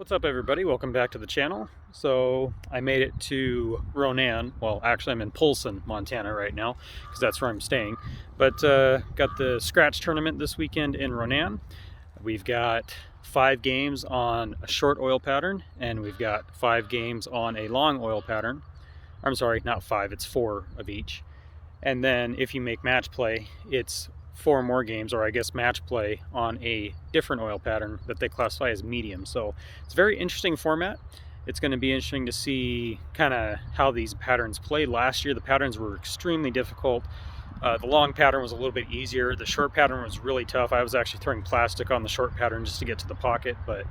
What's up, everybody? Welcome back to the channel. So I made it to Ronan. Well, actually I'm in Polson, Montana right now because that's where I'm staying. But got the scratch tournament this weekend in Ronan. We've got 5 games on a short oil pattern and we've got 5 games on a long oil pattern. I'm sorry, not 5, it's 4 of each. And then if you make match play, it's 4 more games, or I guess match play, on a different oil pattern that they classify as medium. So it's a very interesting format. It's going to be interesting to see kind of how these patterns played. Last year the patterns were extremely difficult. The long pattern was a little bit easier. The short pattern was really tough. I was actually throwing plastic on the short pattern just to get to the pocket, but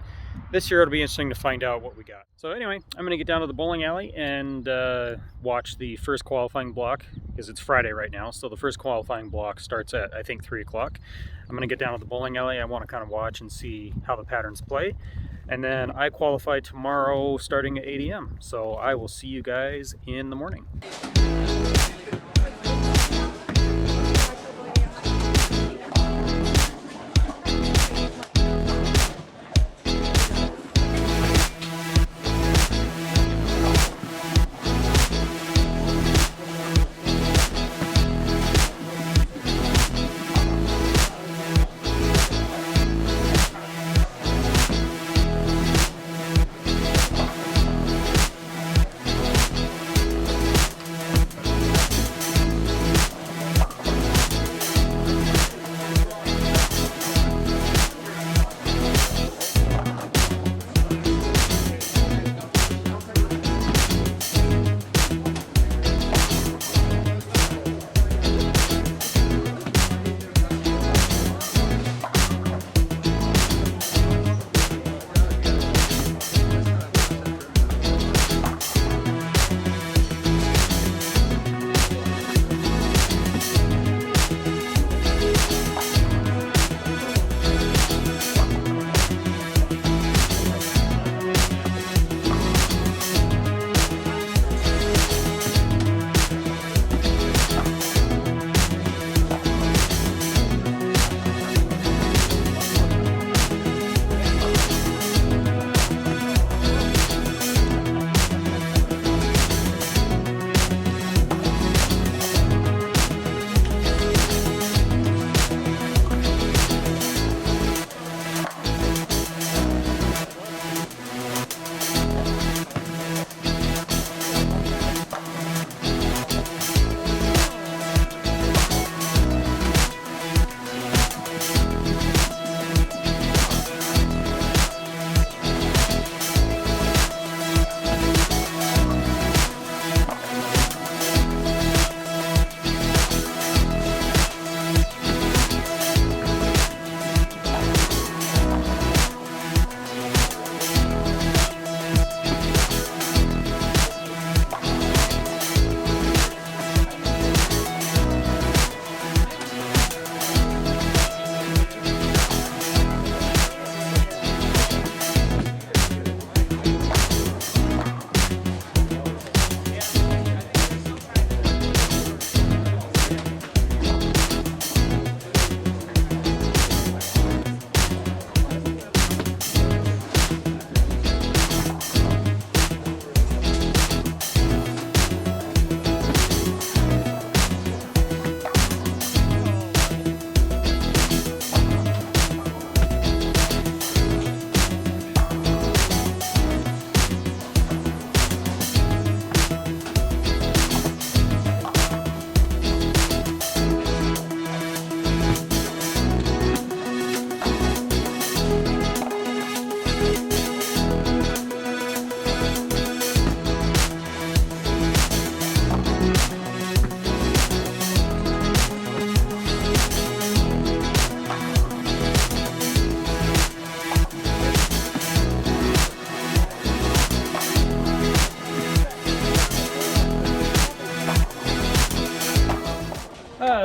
this year it'll be interesting to find out what we got. So anyway, I'm going to get down to the bowling alley and watch the first qualifying block, because it's Friday right now, so the first qualifying block starts at, I think, 3 o'clock. I'm going to get down to the bowling alley. I want to kind of watch and see how the patterns play. And then I qualify tomorrow starting at 8 a.m. So I will see you guys in the morning.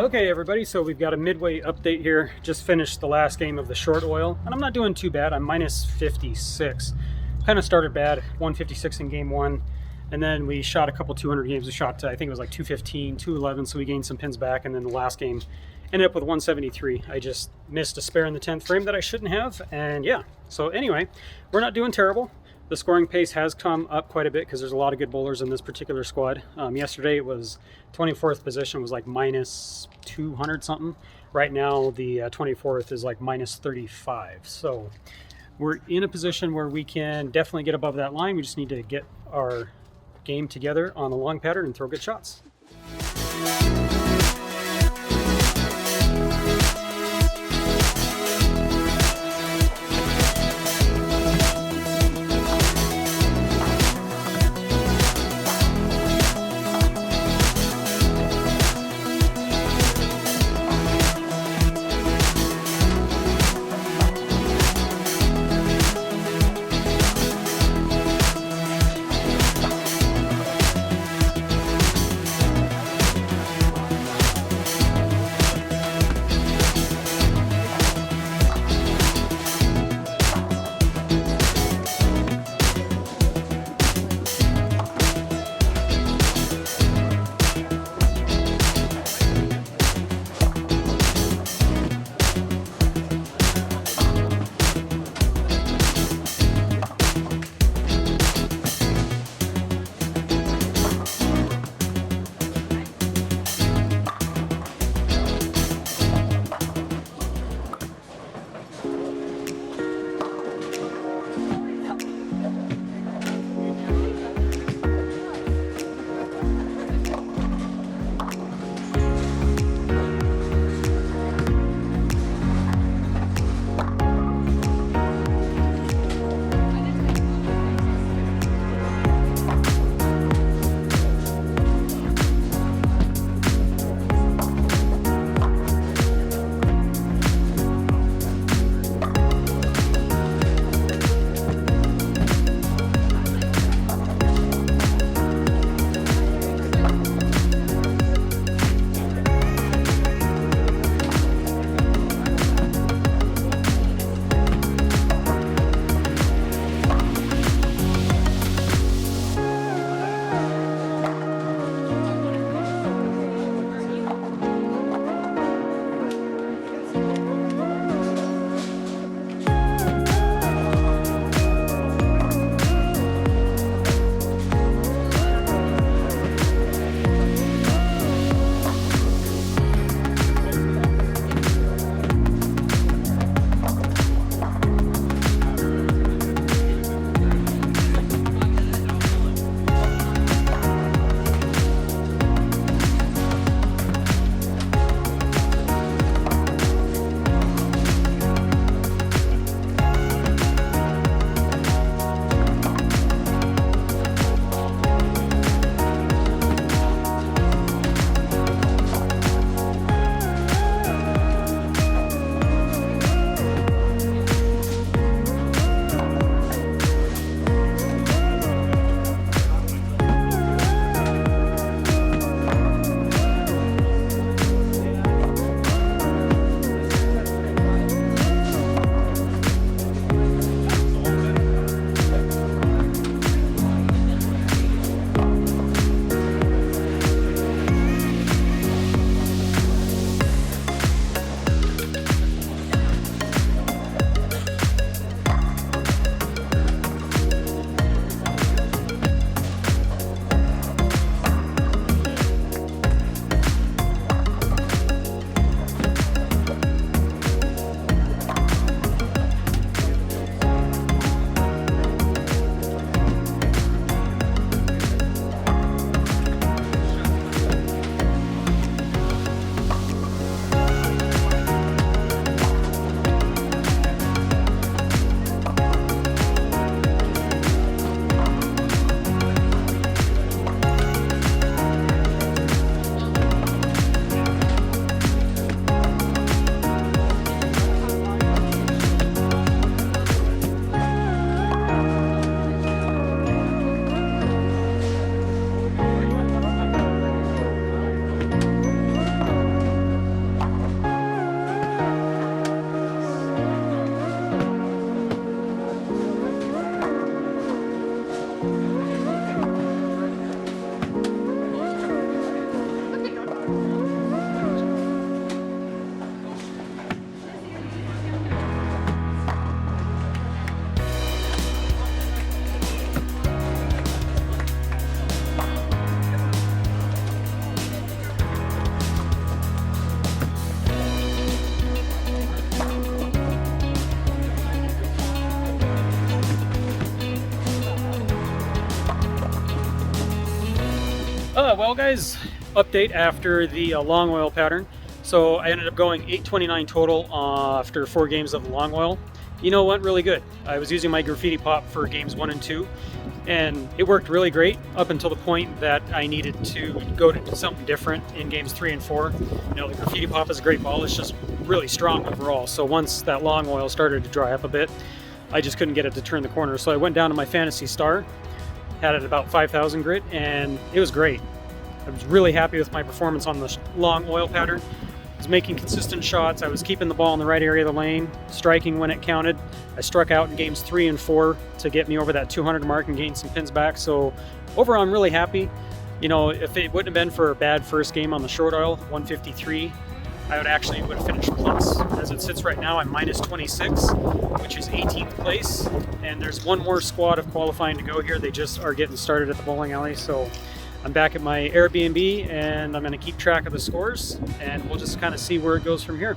Okay everybody, so we've got a midway update here. Just finished the last game of the short oil, and I'm not doing too bad. I'm minus 56. Kind of started bad, 156 in game 1, and then we shot a couple 200 games. We shot, I think it was like 215, 211, so we gained some pins back, and then the last game ended up with 173. I just missed a spare in the 10th frame that I shouldn't have, and yeah. So anyway, we're not doing terrible. The scoring pace has come up quite a bit because there's a lot of good bowlers in this particular squad. Yesterday it was 24th position was like minus 200 something. Right now the 24th is like minus 35. So we're in a position where we can definitely get above that line. We just need to get our game together on the long pattern and throw good shots. Well guys, update after the long oil pattern. So I ended up going 829 total after 4 games of the long oil. You know, it went really good. I was using my graffiti pop for games 1 and 2, and it worked really great up until the point that I needed to go to something different in games 3 and 4. You know, the graffiti pop is a great ball, it's just really strong overall. So once that long oil started to dry up a bit, I just couldn't get it to turn the corner. So I went down to my Fantasy Star, had it about 5,000 grit, and it was great. I was really happy with my performance on the long oil pattern. I was making consistent shots, I was keeping the ball in the right area of the lane, striking when it counted. I struck out in games 3 and 4 to get me over that 200 mark and gain some pins back. So overall, I'm really happy. You know, if it wouldn't have been for a bad first game on the short oil, 153, I would have finished plus. As it sits right now, I'm minus 26, which is 18th place. And there's one more squad of qualifying to go here. They just are getting started at the bowling alley. So I'm back at my Airbnb and I'm going to keep track of the scores and we'll just kind of see where it goes from here.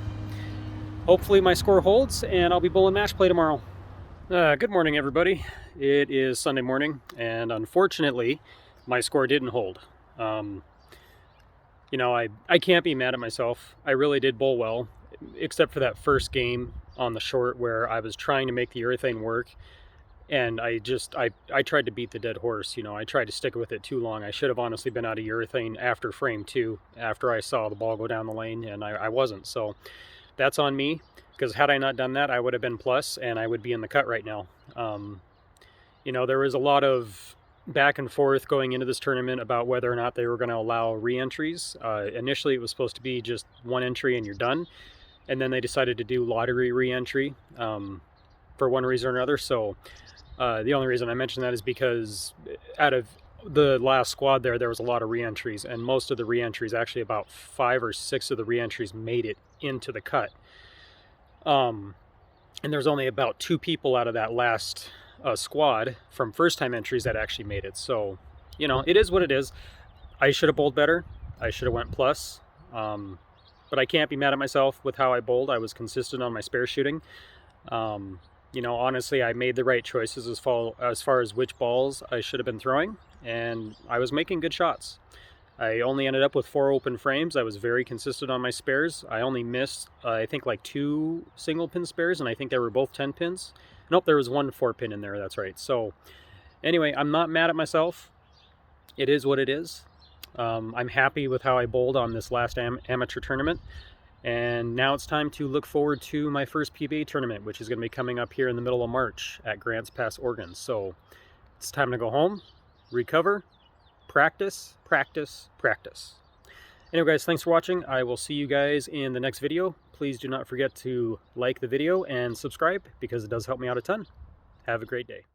Hopefully my score holds and I'll be bowling match play tomorrow. Good morning, everybody. It is Sunday morning and unfortunately my score didn't hold. You know, I can't be mad at myself. I really did bowl well, except for that first game on the short where I was trying to make the urethane work. And I tried to beat the dead horse. You know, I tried to stick with it too long. I should have honestly been out of urethane after frame 2, after I saw the ball go down the lane, and I wasn't. So that's on me, because had I not done that, I would have been plus, and I would be in the cut right now. You know, there was a lot of back and forth going into this tournament about whether or not they were going to allow re-entries. Initially, it was supposed to be just 1 entry and you're done. And then they decided to do lottery re-entry for one reason or another. So the only reason I mention that is because out of the last squad there was a lot of re-entries, and most of the re-entries, actually about 5 or 6 of the re-entries made it into the cut. And there's only about 2 people out of that last squad from first-time entries that actually made it. So, you know, it is what it is. I should have bowled better. I should have went plus. But I can't be mad at myself with how I bowled. I was consistent on my spare shooting. You know, honestly, I made the right choices as far as which balls I should have been throwing, and I was making good shots. I only ended up with 4 open frames. I was very consistent on my spares. I only missed, I think, like 2 single pin spares, and I think they were both 10 pins. Nope, there was 1 4-pin in there, that's right. So anyway, I'm not mad at myself. It is what it is. I'm happy with how I bowled on this last amateur tournament. And now it's time to look forward to my first PBA tournament, which is going to be coming up here in the middle of March at Grants Pass, Oregon. So it's time to go home, recover, practice, practice, practice. Anyway, guys, thanks for watching. I will see you guys in the next video. Please do not forget to like the video and subscribe, because it does help me out a ton. Have a great day.